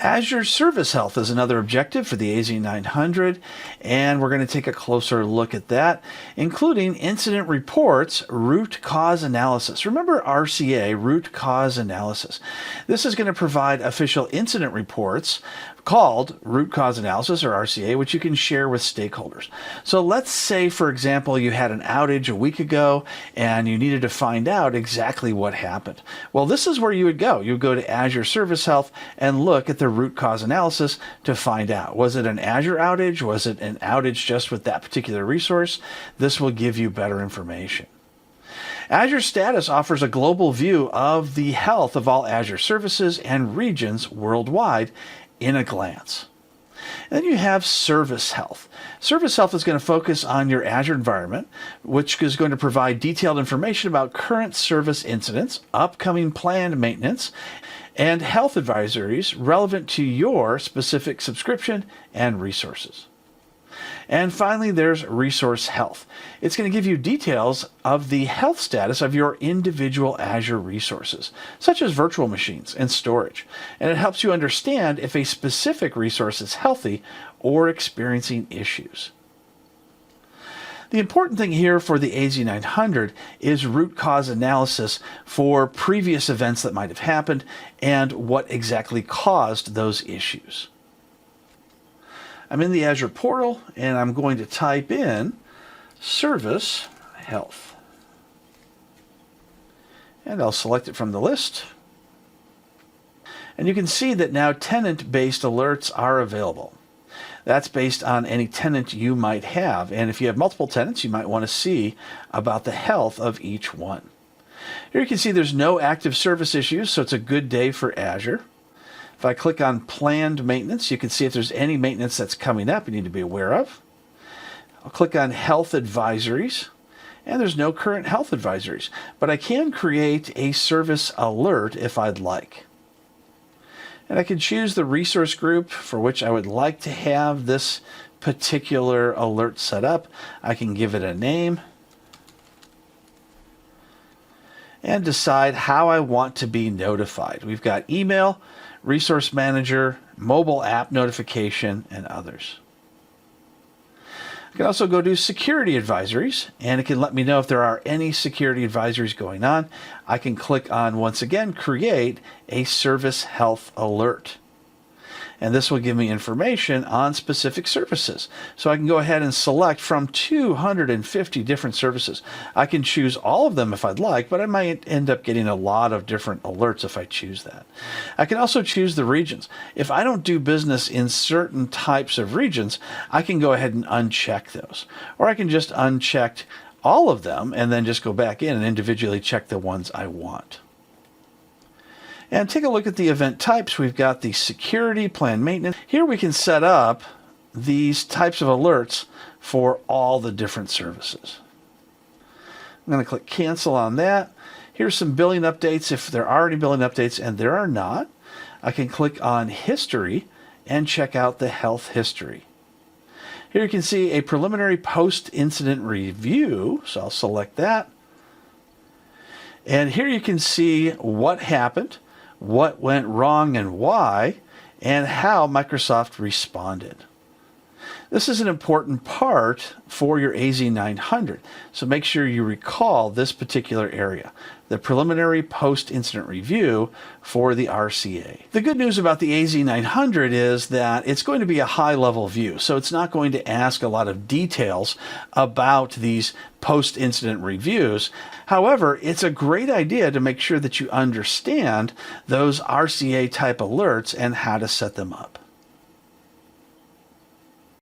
Azure Service Health is another objective for the AZ900, and we're going to take a closer look at that, including incident reports, root cause analysis. Remember RCA, root cause analysis. This is going to provide official incident reports called root cause analysis, or RCA, which you can share with stakeholders. So let's say, for example, you had an outage a week ago and you needed to find out exactly what happened. Well, this is where you would go. You would go to Azure Service Health and look at the root cause analysis to find out. Was it an Azure outage? Was it an outage just with that particular resource? This will give you better information. Azure Status offers a global view of the health of all Azure services and regions worldwide in a glance. And then you have Service Health. Service Health is going to focus on your Azure environment, which is going to provide detailed information about current service incidents, upcoming planned maintenance, and health advisories relevant to your specific subscription and resources. And finally, there's Resource Health. It's going to give you details of the health status of your individual Azure resources, such as virtual machines and storage. And it helps you understand if a specific resource is healthy or experiencing issues. The important thing here for the AZ900 is root cause analysis for previous events that might have happened and what exactly caused those issues. I'm in the Azure portal and I'm going to type in Service Health. And I'll select it from the list. And you can see that now tenant-based alerts are available. That's based on any tenant you might have. And if you have multiple tenants, you might want to see about the health of each one. Here you can see there's no active service issues, so it's a good day for Azure. If I click on planned maintenance, you can see if there's any maintenance that's coming up you need to be aware of. I'll click on health advisories, and there's no current health advisories, but I can create a service alert if I'd like. And I can choose the resource group for which I would like to have this particular alert set up. I can give it a name and decide how I want to be notified. We've got email, Resource Manager, mobile app notification, and others. I can also go to security advisories, and it can let me know if there are any security advisories going on. I can click on, once again, create a service health alert. And this will give me information on specific services. So I can go ahead and select from 250 different services. I can choose all of them if I'd like, but I might end up getting a lot of different alerts if I choose that. I can also choose the regions. If I don't do business in certain types of regions, I can go ahead and uncheck those. Or I can just uncheck all of them and then just go back in and individually check the ones I want. And take a look at the event types. We've got the security, planned maintenance. Here we can set up these types of alerts for all the different services. I'm going to click cancel on that. Here's some billing updates if there are any billing updates, and there are not. I can click on history and check out the health history. Here you can see a preliminary post-incident review, so I'll select that. And here you can see what happened, what went wrong and why, and how Microsoft responded. This is an important part for your AZ900, so make sure you recall this particular area, the preliminary post-incident review for the RCA. The good news about the AZ900 is that it's going to be a high-level view, so it's not going to ask a lot of details about these post-incident reviews. However, it's a great idea to make sure that you understand those RCA-type alerts and how to set them up.